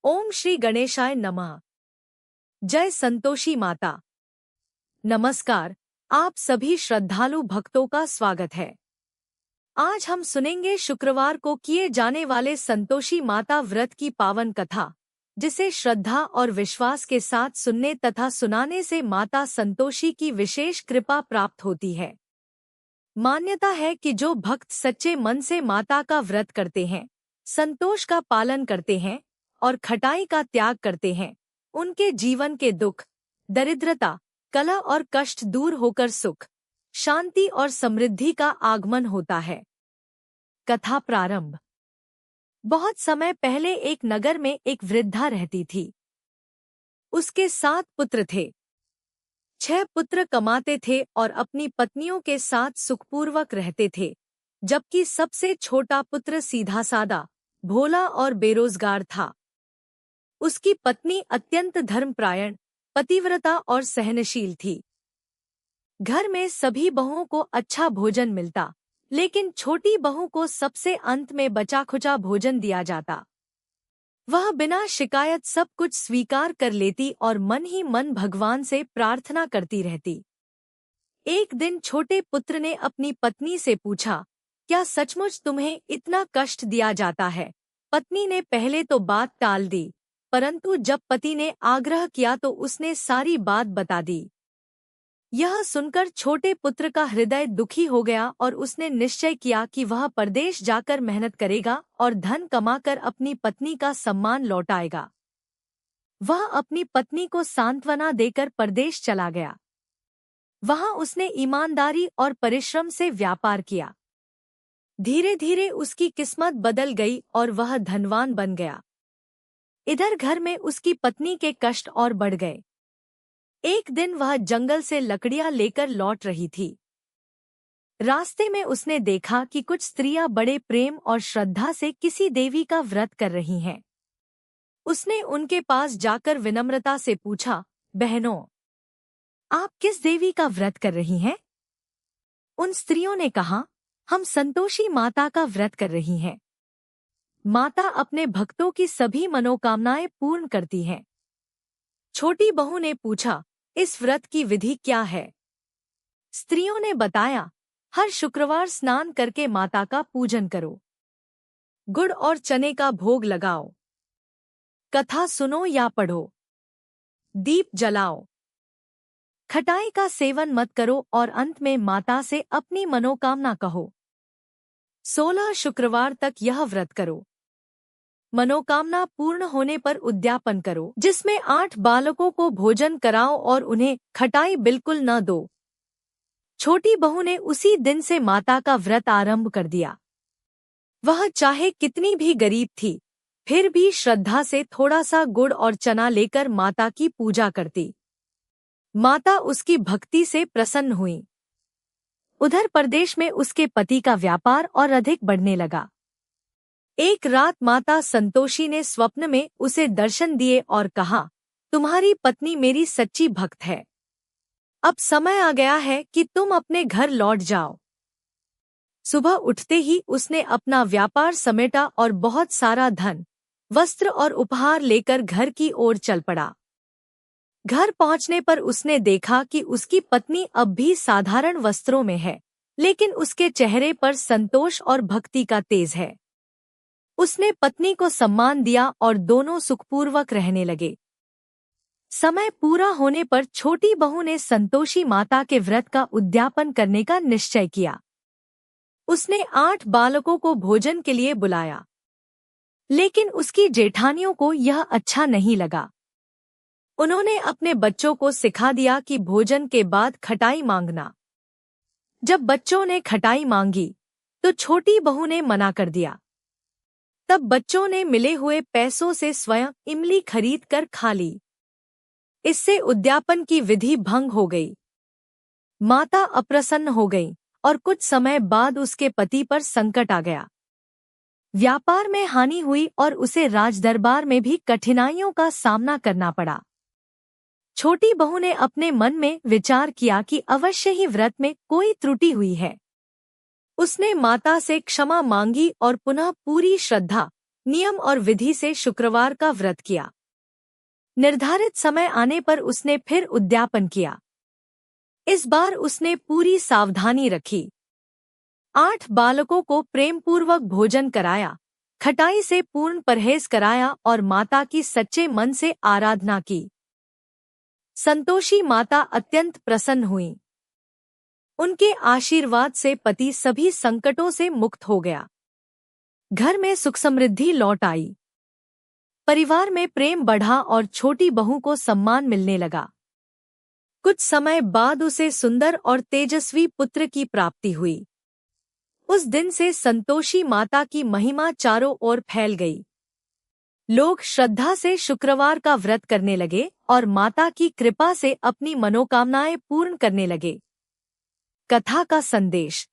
ओम श्री गणेशाय नमः। जय संतोषी माता। नमस्कार, आप सभी श्रद्धालु भक्तों का स्वागत है। आज हम सुनेंगे शुक्रवार को किए जाने वाले संतोषी माता व्रत की पावन कथा, जिसे श्रद्धा और विश्वास के साथ सुनने तथा सुनाने से माता संतोषी की विशेष कृपा प्राप्त होती है। मान्यता है कि जो भक्त सच्चे मन से माता का व्रत करते हैं, संतोष का पालन करते हैं और खटाई का त्याग करते हैं, उनके जीवन के दुख, दरिद्रता, कलह और कष्ट दूर होकर सुख, शांति और समृद्धि का आगमन होता है। कथा प्रारंभ। बहुत समय पहले एक नगर में एक वृद्धा रहती थी। उसके 7 पुत्र थे। 6 पुत्र कमाते थे और अपनी पत्नियों के साथ सुखपूर्वक रहते थे, जबकि सबसे छोटा पुत्र सीधा सादा, भोला और बेरोजगार था। उसकी पत्नी अत्यंत धर्मपरायण, पतिव्रता और सहनशील थी। घर में सभी बहुओं को अच्छा भोजन मिलता, लेकिन छोटी बहू को सबसे अंत में बचा खुचा भोजन दिया जाता। वह बिना शिकायत सब कुछ स्वीकार कर लेती और मन ही मन भगवान से प्रार्थना करती रहती। एक दिन छोटे पुत्र ने अपनी पत्नी से पूछा, क्या सचमुच तुम्हें इतना कष्ट दिया जाता है? पत्नी ने पहले तो बात टाल दी, परंतु जब पति ने आग्रह किया तो उसने सारी बात बता दी। यह सुनकर छोटे पुत्र का हृदय दुखी हो गया और उसने निश्चय किया कि वह परदेश जाकर मेहनत करेगा और धन कमाकर अपनी पत्नी का सम्मान लौटाएगा। वह अपनी पत्नी को सांत्वना देकर परदेश चला गया। वहां उसने ईमानदारी और परिश्रम से व्यापार किया। धीरे धीरे उसकी किस्मत बदल गई और वह धनवान बन गया। इधर घर में उसकी पत्नी के कष्ट और बढ़ गए। एक दिन वह जंगल से लकड़ियां लेकर लौट रही थी। रास्ते में उसने देखा कि कुछ स्त्रियां बड़े प्रेम और श्रद्धा से किसी देवी का व्रत कर रही हैं। उसने उनके पास जाकर विनम्रता से पूछा, बहनों, आप किस देवी का व्रत कर रही हैं? उन स्त्रियों ने कहा, हम संतोषी माता का व्रत कर रही हैं। माता अपने भक्तों की सभी मनोकामनाएं पूर्ण करती हैं। छोटी बहू ने पूछा, इस व्रत की विधि क्या है? स्त्रियों ने बताया, हर शुक्रवार स्नान करके माता का पूजन करो, गुड़ और चने का भोग लगाओ, कथा सुनो या पढ़ो, दीप जलाओ, खटाई का सेवन मत करो और अंत में माता से अपनी मनोकामना कहो। 16 शुक्रवार तक यह व्रत करो। मनोकामना पूर्ण होने पर उद्यापन करो, जिसमें 8 बालकों को भोजन कराओ और उन्हें खटाई बिल्कुल न दो। छोटी बहू ने उसी दिन से माता का व्रत आरंभ कर दिया। वह चाहे कितनी भी गरीब थी, फिर भी श्रद्धा से थोड़ा सा गुड़ और चना लेकर माता की पूजा करती। माता उसकी भक्ति से प्रसन्न हुई। उधर परदेश में उसके पति का व्यापार और अधिक बढ़ने लगा। एक रात माता संतोषी ने स्वप्न में उसे दर्शन दिए और कहा, तुम्हारी पत्नी मेरी सच्ची भक्त है। अब समय आ गया है कि तुम अपने घर लौट जाओ। सुबह उठते ही उसने अपना व्यापार समेटा और बहुत सारा धन, वस्त्र और उपहार लेकर घर की ओर चल पड़ा। घर पहुंचने पर उसने देखा कि उसकी पत्नी अब भी साधारण वस्त्रों में है, लेकिन उसके चेहरे पर संतोष और भक्ति का तेज है। उसने पत्नी को सम्मान दिया और दोनों सुखपूर्वक रहने लगे। समय पूरा होने पर छोटी बहू ने संतोषी माता के व्रत का उद्यापन करने का निश्चय किया। उसने 8 बालकों को भोजन के लिए बुलाया, लेकिन उसकी जेठानियों को यह अच्छा नहीं लगा। उन्होंने अपने बच्चों को सिखा दिया कि भोजन के बाद खटाई मांगना। जब बच्चों ने खटाई मांगी, तो छोटी बहू ने मना कर दिया। तब बच्चों ने मिले हुए पैसों से स्वयं इमली खरीद कर खा ली। इससे उद्यापन की विधि भंग हो गई। माता अप्रसन्न हो गई और कुछ समय बाद उसके पति पर संकट आ गया। व्यापार में हानि हुई और उसे राजदरबार में भी कठिनाइयों का सामना करना पड़ा। छोटी बहू ने अपने मन में विचार किया कि अवश्य ही व्रत में कोई त्रुटि हुई है। उसने माता से क्षमा मांगी और पुनः पूरी श्रद्धा, नियम और विधि से शुक्रवार का व्रत किया। निर्धारित समय आने पर उसने फिर उद्यापन किया। इस बार उसने पूरी सावधानी रखी। 8 बालकों को प्रेमपूर्वक भोजन कराया, खटाई से पूर्ण परहेज कराया और माता की सच्चे मन से आराधना की। संतोषी माता अत्यंत प्रसन्न हुई। उनके आशीर्वाद से पति सभी संकटों से मुक्त हो गया। घर में सुख समृद्धि लौट आई। परिवार में प्रेम बढ़ा और छोटी बहू को सम्मान मिलने लगा। कुछ समय बाद उसे सुंदर और तेजस्वी पुत्र की प्राप्ति हुई। उस दिन से संतोषी माता की महिमा चारों ओर फैल गई। लोग श्रद्धा से शुक्रवार का व्रत करने लगे और माता की कृपा से अपनी मनोकामनाएं पूर्ण करने लगे। कथा का संदेश।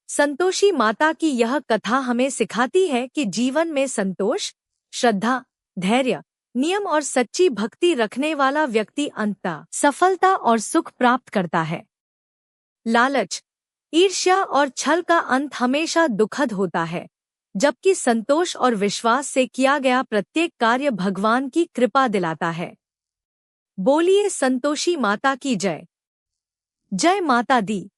संतोषी माता की यह कथा हमें सिखाती है कि जीवन में संतोष, श्रद्धा, धैर्य, नियम और सच्ची भक्ति रखने वाला व्यक्ति अंततः सफलता और सुख प्राप्त करता है। लालच, ईर्ष्या और छल का अंत हमेशा दुखद होता है, जबकि संतोष और विश्वास से किया गया प्रत्येक कार्य भगवान की कृपा दिलाता है। बोलिए संतोषी माता की जय। जय माता दी।